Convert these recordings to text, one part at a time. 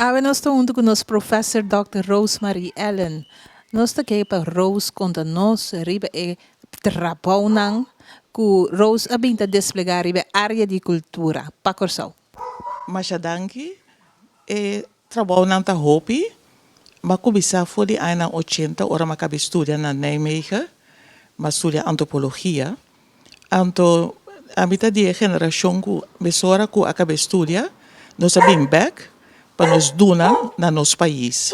Nós estamos com o nosso professor Dr. Rosemary Ellen. Nós estamos aqui para Rose conta nós, riba e trabalho que Rose abinta desplegar riba área de cultura. Pacorsau. Machadanki trabalho na Hopi, mas começar foi de anos 80, ora eu acabei estudando na Nijmegen, mas estudei antropologia. Então, a mitad de geração que mesora que acabei estudando, nós abim back para nos donar na nosso país.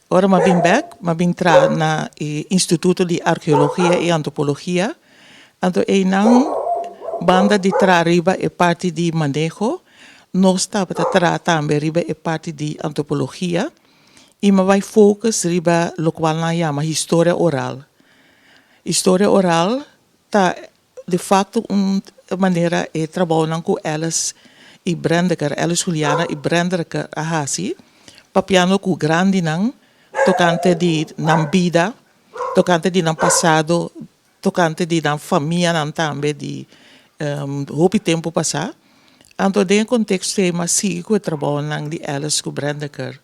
Ora eu bem back, eu bem tra na Instituto de Arqueologia e Antropologia. Então, não banda de tra riba é parte de manejo. Nós estamos a também riba é parte de antropologia e vai focus riba lo qual na chama história oral. História oral tá de fato uma maneira de trabalhar com elas e Brandeker, elas Juliana e Brandeker a hasi, papiano com grande nang, tocante de nam vida, tocante de nam passado, tocante de nam família nam também de hopi tempo passado. Então, dentro do contexto de que eu trabalho de elas com Brandeker.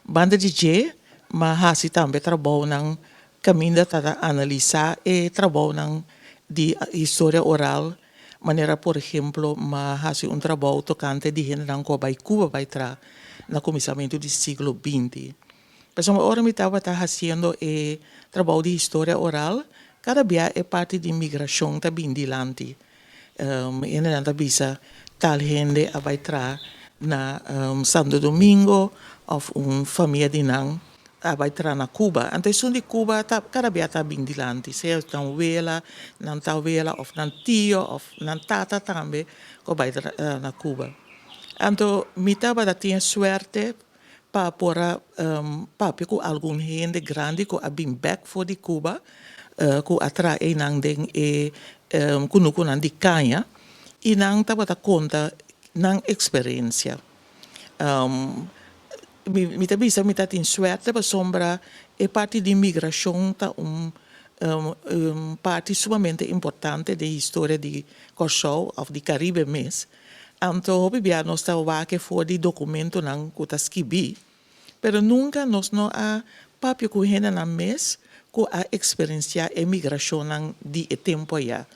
Banda de J, mas hasi também trabalho caminho para analisar e trabalho de história oral. Maneira, por exemplo, mas hasi trabalho tocante de gente que vai Cuba vai tra no começamento do século XX. Mas agora me estava fazendo trabalho de história oral. Cada dia é parte de imigração também de lante. E na bisa tal gente vai tra na Santo Domingo of família de nang vai tra na Cuba. Então, isso de Cuba cada dia está bem dilante. Se na vela, na tavela, of na tio, of na tata também, que vai tra na Cuba. Então, me estava tinha sorte para por papi com algum gente grande que a bem back for de Cuba, que atrai nang den kunuku nang di kanya, e nang estava a conta nang experiência. Mi tabisa mi tá in suerte para sombra e parte de imigração tá parte sumamente importante da história de Corsou of de Caribe mês. Então, hoje bia nós tá que for de documento nang kuta skibi, pero nunca nós não a papio com gente na mês com a experiência imigração nang de tempo ya.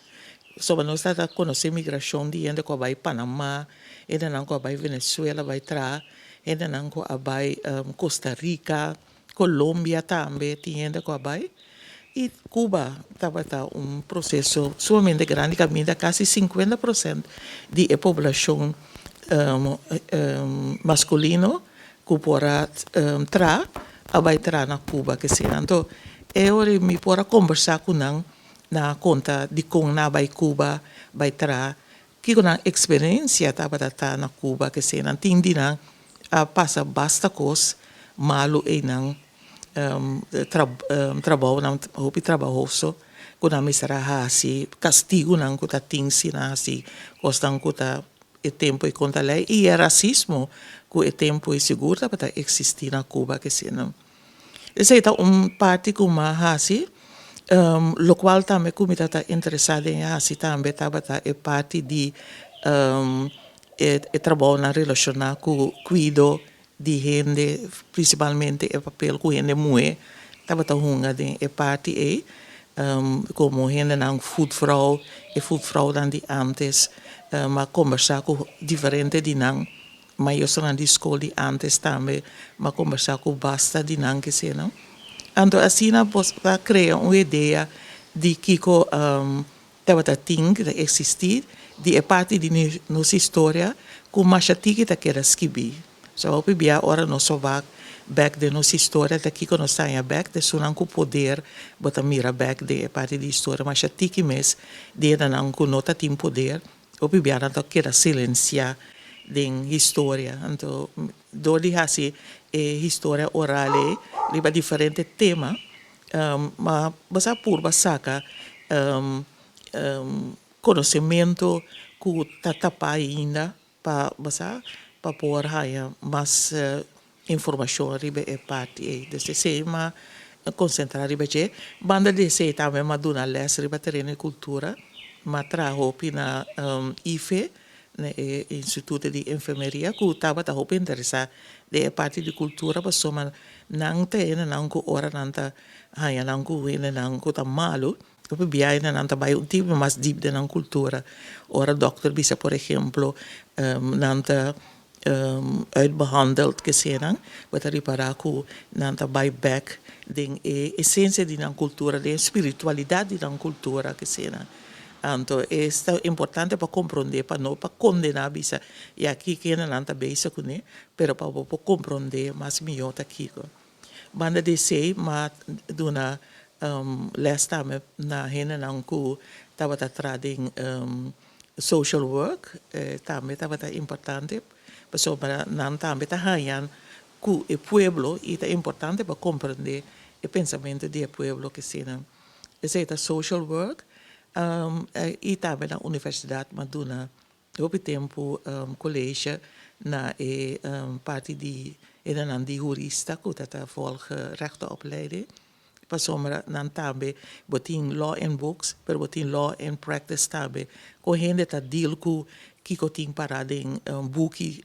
Sobre nós está a conhecer imigração de gente que vai Panamá, gente nang que vai Venezuela, vai tra ainda não com a Costa Rica, Colômbia também tinha com a e Cuba estava processo sumamente grande, que ainda quase 50% da população masculino que pora tra a vai tra na Cuba que se então eu me pora conversar com não na conta de com na vai Cuba vai tra que com a experiência estava na Cuba que se não tinha passa basta cos malu e nang trabalho nang hopi trabalhoso kuna misara hasi castigo nang kuta tingsi na hasi kostang kuta e tempo e conta lei e racismo ku e tempo e segura para existir na Cuba que se não esse é parte kuma hasi lo qual também como está interessado em hasi também tá é parte de e trabalho na relacionar com cuido de gente, principalmente o papel com gente mulher, estava tão hunga de parte como gente não foodvrouw e foodvrouw dan de antes, mas conversar com diferente de não, mas eu sou na escola de antes também, mas conversar com basta de não que se não. Então assim na possa criar uma ideia de que estava a existir de é parte de nossa história com machatiki da que era skibi. So hope bia ora nosso back de nossa história daqui que nós estamos back de sunan com poder bota mira back de é parte de história machatiki mes de não com nota tem poder hope bia não que era silenciar de história. Então do de assim história oral liba diferente tema mas basta por basaka conhecimento que está tapa ainda para pôr mais informação ribe é parte desse tema concentrar ribe que banda de ser também maduna les ribe terreno cultura mas traho pina IFE né, Instituto de Enfermeria, que estava a roupa interessar de parte de cultura, mas soma não tem, não que ora não tá, aí não que vem, não que tá malo, porque biai não tá vai um tipo mais deep de não cultura. Ora, dokter bisa, por exemplo, não tá uitbehandeld gezien, wat er riparaku nanta by back den essência de na cultura, de espiritualidade de na cultura gezien. Então, é importante para compreender, para não para condenar bisa. E aqui que não nanta beisa com né, pero para compreender mais melhor aqui. Banda de sei, mas duna lesta me na rena não ku tava trading social work, também tava importante. Pessoal para não também tá hayan que o pueblo e é importante para compreender o pensamento do pueblo que se não esse é social work e também na universidade maduna op tempo colégio na parte de na de jurista que tá volge rechtenopleiding pasomra nan tambe botin law and books per botin law and practice tambe ko hende ta deal ku kiko ting parading buki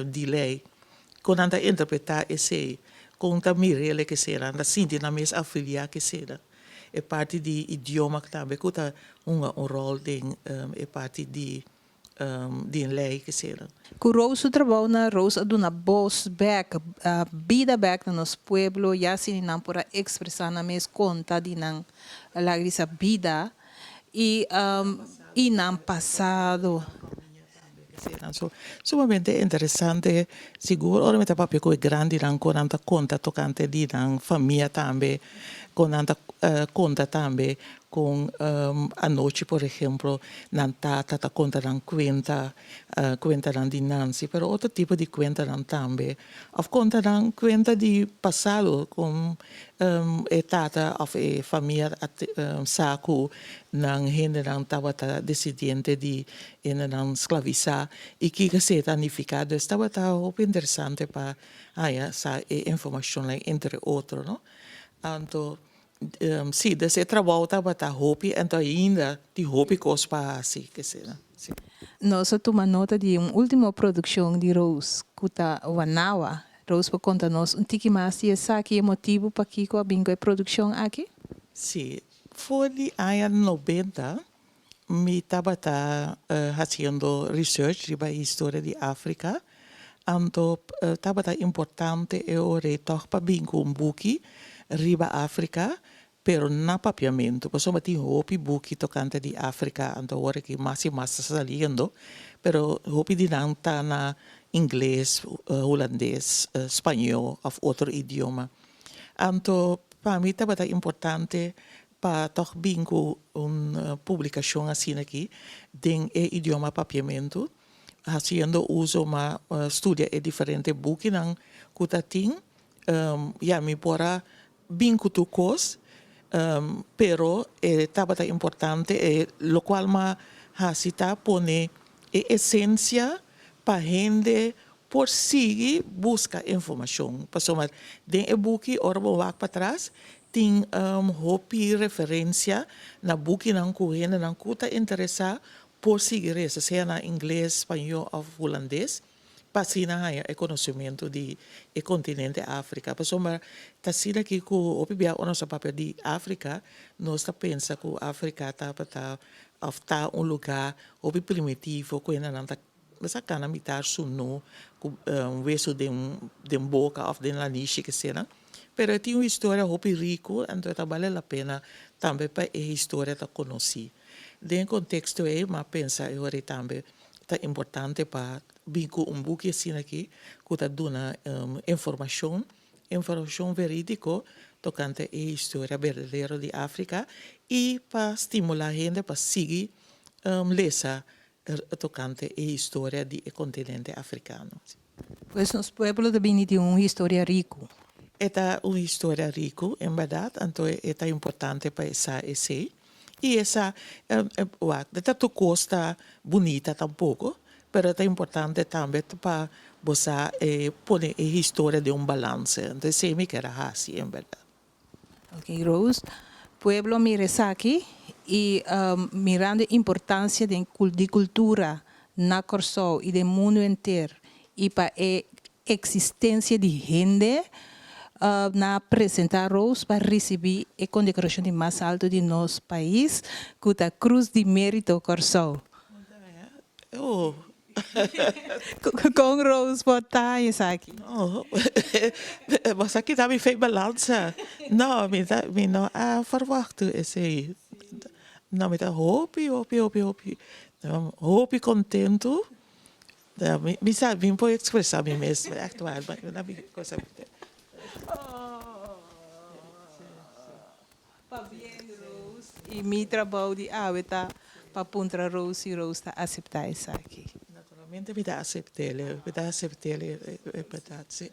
di lei con anda interpretar esse con ta mirele che sera anda sinti na mes affilia che sera e parte di idioma tambe ku ta un rol ding e parte di lei che sera. Ku Rose trabalho na Rose aduna boss back, vida back na nos pueblo, ya sin nan pora expressar na mes conta di nan lagrisa vida e nan passado. So, sumamente interessante, sicuro, ora mi sta proprio con i grandi, ancora tanta conta toccante di famiglia tambe, con tanta conta tambe, con anoche, per esempio, non tata conta dan cuenta dan dinanzi, però altro tipo di cuenta dan tambe, of conta dan cuenta di passato, con e tata of e famiglia saku, nang hindi nang tawata decidiente di in nang sclavizar e que se tanificado estava interessante para sa informação entre outros, não? Então sim, desse trabalho estava hopi, então ainda de hopi cospa assim que será. Nós toma nota de última produção de Rose, kuta Wanawa. Rose para contar nós tiki mais e saque é motivo para que a bingo produção aqui? Sim, foi de anos 90, me estava fazendo research sobre a história de África. Então, estava importante eu retornar para bingo buki riba África, pero na papiamento. Porque só tinha hopi buki tocante de África, então agora que mais e mais está saliendo, pero hopi de não tá na inglês, holandês, espanhol ou outro idioma. Então, para mim estava importante para toch bingo uma publicação assim aqui, em idioma papiamento, fazendo uso uma estudia e diferente buki nang kutating, ya mi pora bingo tu cos, pero estava importante, lo qual ma hasita pone essência para gente por seguir busca informação. Passou den e book ora wak para trás tem hopi referência na book nang kuhene nang kuta interessa por seguir essa seja na inglês, espanhol ou holandês para sina o conhecimento de continente África. Passou tá sina que ku opi bia o nosso papel de África nós tá pensa que África tá lugar opi primitivo que ainda não tá basta kana mitar suno weso de boca of de laniche que será pero tem uma história hopi rico então vale a pena também para a história ta conhecer dentro contexto mas pensa eu também tá importante para bico book assim aqui que tá dando informação verídico tocante a história verdadeira de África e para estimular a gente para seguir lesa tocante a história do continente africano. Pois nos pueblos também tem uma história rico. É uma história rica, em verdade, então é importante para esse. E essa, esta costa bonita tampouco, mas é importante também para você pôr a história de balanço. Então, se me quer assim, em verdade. Ok, Rose. Pueblo Miresaki e mirando a importância de cultura na Corsou e do mundo inteiro e para a existência de gente na apresentar Rose para receber a condecoração de mais alto de nosso país, que é a Cruz de Mérito Corsou. Oh, Com Rose botar isso aqui. oh. Mas aqui dá me fez balança. Não, me não verwacht esse aí. Não, me dá hope. Hope contento. Me sabe, me pode expressar a mim mesmo. Echt waar, maar não me coisa. Para bem Rose e meu trabalho de tá para puntra Rose e Rose está aceitar isso aqui. Naturalmente me dá aceitar, é verdade, sim.